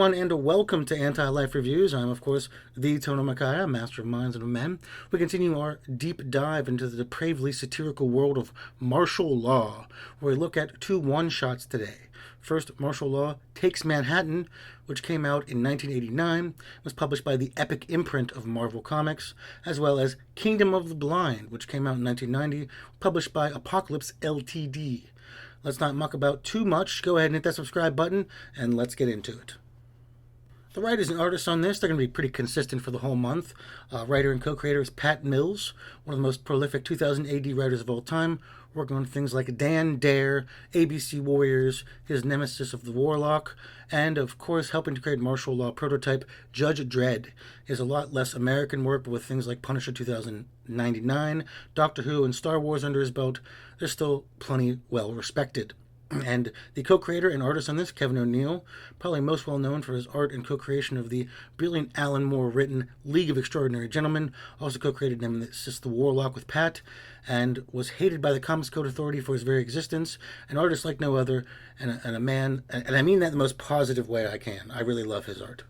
everyone, and welcome to Anti-Life Reviews. I'm, of course, the Tono Makaya, Master of Minds and of Men. We continue our deep dive into the depravedly satirical world of martial law, where we look at two one-shots today. First, Marshal Law Takes Manhattan, which came out in 1989, was published by the Epic imprint of Marvel Comics, as well as Kingdom of the Blind, which came out in 1990, published by Apocalypse Ltd. Let's not muck about too much. Go ahead and hit that subscribe button, and let's get into it. The writers and artists on this, they're going to be pretty consistent for the whole month. Writer and co-creator is Pat Mills, one of the most prolific 2000 AD writers of all time, working on things like Dan Dare, ABC Warriors, his nemesis of the Warlock, and of course helping to create martial law prototype Judge Dredd. He has a lot less American work, but with things like Punisher 2099, Doctor Who, and Star Wars under his belt, they're still plenty well respected. And the co-creator and artist on this, Kevin O'Neill, probably most well known for his art and co-creation of the brilliant Alan Moore written League of Extraordinary Gentlemen, also co-created Nemesis the Warlock with Pat, and was hated by the Comics Code Authority for his very existence, an artist like no other, and a man, and I mean that in the most positive way I can. I really love his art.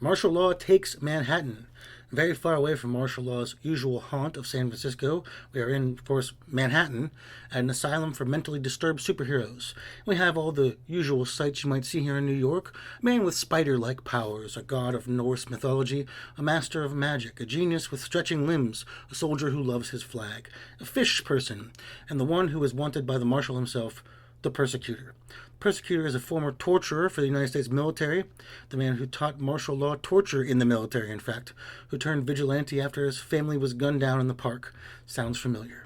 Martial Law Takes Manhattan. Very far away from martial law's usual haunt of San Francisco, we are in, of course, Manhattan, an asylum for mentally disturbed superheroes. We have all the usual sights you might see here in New York: a man with spider-like powers, a god of Norse mythology, a master of magic, a genius with stretching limbs, a soldier who loves his flag, a fish person, and the one who is wanted by the marshal himself, the persecutor. Persecutor is a former torturer for the United States military, the man who taught martial law torture in the military, in fact, who turned vigilante after his family was gunned down in the park. Sounds familiar.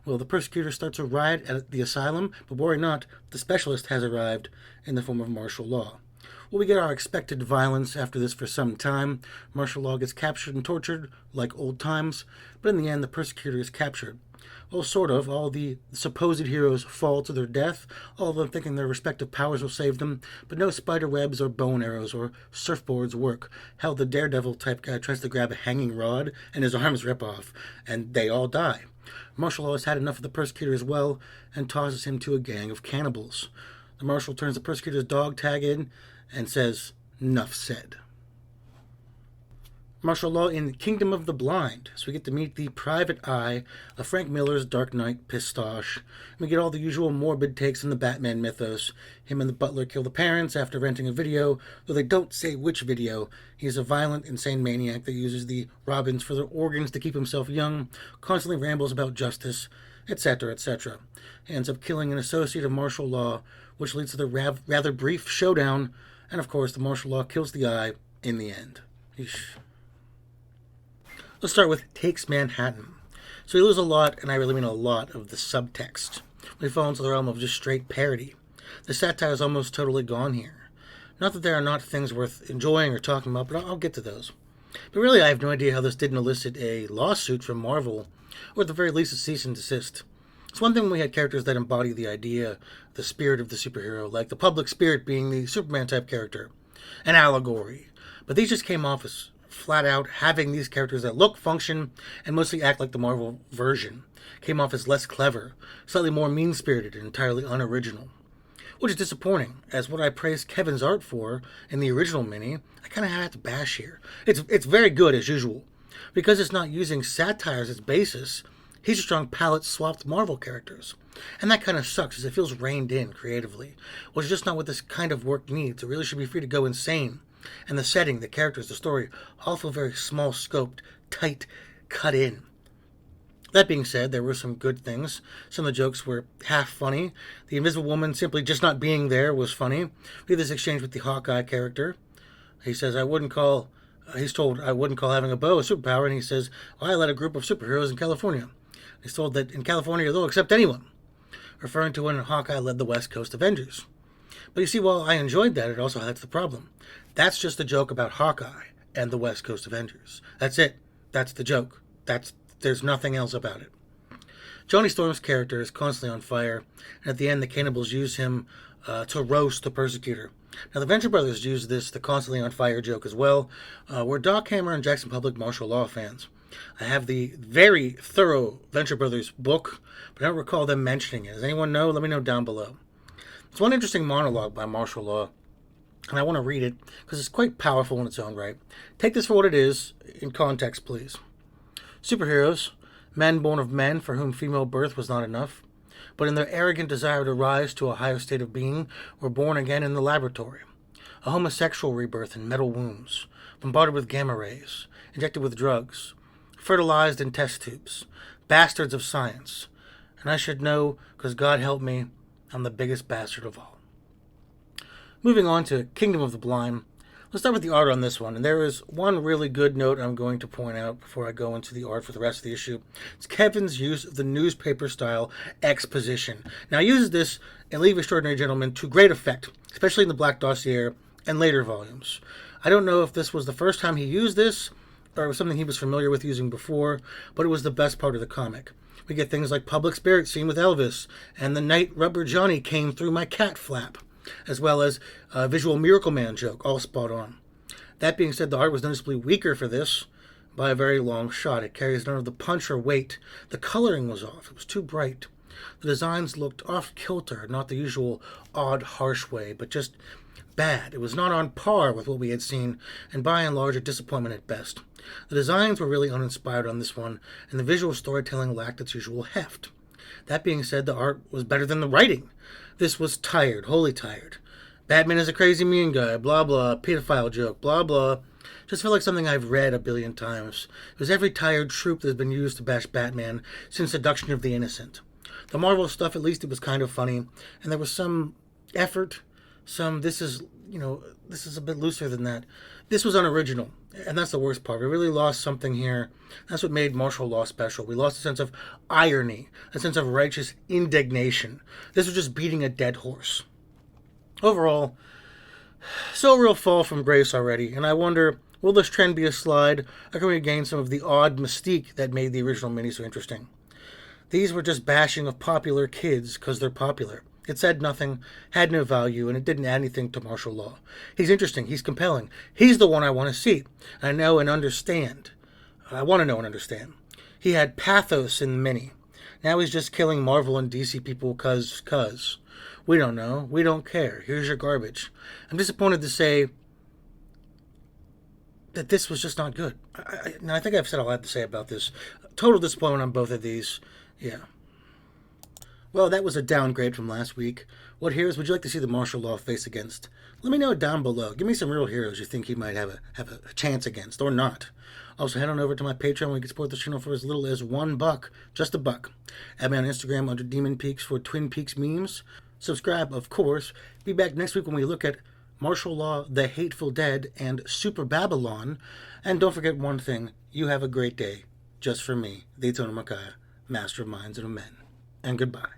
Well, the persecutor starts a riot at the asylum, but worry not, the specialist has arrived in the form of martial law. Well, we get our expected violence after this for some time. Martial law gets captured and tortured, like old times, but in the end, the persecutor is captured. Well, sort of. All the supposed heroes fall to their death, all of them thinking their respective powers will save them, but no spider webs or bone arrows or surfboards work. Hell, the daredevil type guy tries to grab a hanging rod, and his arms rip off, and they all die. Marshal Law has had enough of the persecutor as well, and tosses him to a gang of cannibals. The marshal turns the persecutor's dog tag in, and says, "Nuff said." Martial Law in Kingdom of the Blind, so we get to meet the private eye of Frank Miller's Dark Knight pistache. We get all the usual morbid takes on the Batman mythos. Him and the butler kill the parents after renting a video, though they don't say which video. He's a violent, insane maniac that uses the Robins for their organs to keep himself young, constantly rambles about justice, etc., etc. He ends up killing an associate of Martial Law, which leads to the rather brief showdown, and of course the Martial Law kills the eye in the end. Eesh. Let's start with Takes Manhattan. So we lose a lot, and I really mean a lot, of the subtext. We fall into the realm of just straight parody. The satire is almost totally gone here. Not that there are not things worth enjoying or talking about, but I'll get to those. But really, I have no idea how this didn't elicit a lawsuit from Marvel, or at the very least a cease and desist. It's one thing when we had characters that embody the idea, the spirit of the superhero, like the public spirit being the Superman-type character, an allegory. But these just came off as flat out having these characters that look, function, and mostly act like the Marvel version. Came off as less clever, slightly more mean-spirited, and entirely unoriginal. Which is disappointing, as what I praised Kevin's art for in the original mini, I kind of had to bash here. It's very good, as usual. Because it's not using satire as its basis, he's just drawing palette-swapped Marvel characters. And that kind of sucks, as it feels reined in creatively, which is just not what this kind of work needs. It really should be free to go insane. And the setting, the characters, the story, all feel very small-scoped, tight, cut in. That being said, there were some good things. Some of the jokes were half funny. The Invisible Woman simply just not being there was funny. We had this exchange with the Hawkeye character. He says, he's told, I wouldn't call having a bow a superpower, and he says, well, I led a group of superheroes in California. He's told that in California they'll accept anyone, referring to when Hawkeye led the West Coast Avengers. But you see, while I enjoyed that, it also highlights the problem. That's just a joke about Hawkeye and the West Coast Avengers. That's it. That's the joke. There's nothing else about it. Johnny Storm's character is constantly on fire, and at the end the cannibals use him to roast the persecutor. Now the Venture Brothers use the constantly on fire joke as well. We're Doc Hammer and Jackson Public martial law fans. I have the very thorough Venture Brothers book, but I don't recall them mentioning it. Does anyone know? Let me know down below. It's one interesting monologue by Marshal Law and I want to read it because it's quite powerful in its own right. Take this for what it is, in context, please. Superheroes, men born of men for whom female birth was not enough, but in their arrogant desire to rise to a higher state of being, were born again in the laboratory. A homosexual rebirth in metal wombs, bombarded with gamma rays, injected with drugs, fertilized in test tubes, bastards of science. And I should know, because God help me, I'm the biggest bastard of all. Moving on to Kingdom of the Blind, let's start with the art on this one. And there is one really good note I'm going to point out before I go into the art for the rest of the issue. It's Kevin's use of the newspaper-style exposition. Now, he uses this in League of Extraordinary Gentlemen to great effect, especially in the Black Dossier and later volumes. I don't know if this was the first time he used this, or it was something he was familiar with using before, but it was the best part of the comic. We get things like Public Spirit scene with Elvis, and the night Rubber Johnny came through my cat flap, as well as a visual Miracle Man joke, all spot on. That being said, the art was noticeably weaker for this by a very long shot. It carries none of the punch or weight. The coloring was off. It was too bright. The designs looked off-kilter, not the usual odd, harsh way, but just bad. It was not on par with what we had seen, and by and large a disappointment at best. The designs were really uninspired on this one, and the visual storytelling lacked its usual heft. That being said, the art was better than the writing. This was tired, wholly tired. Batman is a crazy mean guy, blah blah, pedophile joke, blah blah. Just felt like something I've read a billion times. It was every tired trope that has been used to bash Batman since Seduction of the Innocent. The Marvel stuff, at least it was kind of funny, and there was some effort, this is a bit looser than that. This was unoriginal, and that's the worst part. We really lost something here. That's what made Marshal Law special. We lost a sense of irony, a sense of righteous indignation. This was just beating a dead horse. Overall, so real fall from grace already, and I wonder, will this trend be a slide, or can we gain some of the odd mystique that made the original mini so interesting? These were just bashing of popular kids because they're popular. It said nothing, had no value, and it didn't add anything to Marshal Law. He's interesting. He's compelling. He's the one I want to see. I know and understand. I want to know and understand. He had pathos in the mini. Now he's just killing Marvel and DC people cuz. We don't know. We don't care. Here's your garbage. I'm disappointed to say that this was just not good. I think I've said all I have to say about this. Total disappointment on both of these. Yeah. Well, that was a downgrade from last week. What heroes would you like to see the Marshal Law face against? Let me know down below. Give me some real heroes you think he might have a chance against, or not. Also, head on over to my Patreon where you can support the channel for as little as $1. Just $1. Add me on Instagram under Demon Peaks for Twin Peaks memes. Subscribe, of course. Be back next week when we look at Marshal Law, The Hateful Dead, and Super Babylon. And don't forget one thing. You have a great day. Just for me, the Eternal Micaiah, Master of Minds and of Men. And goodbye.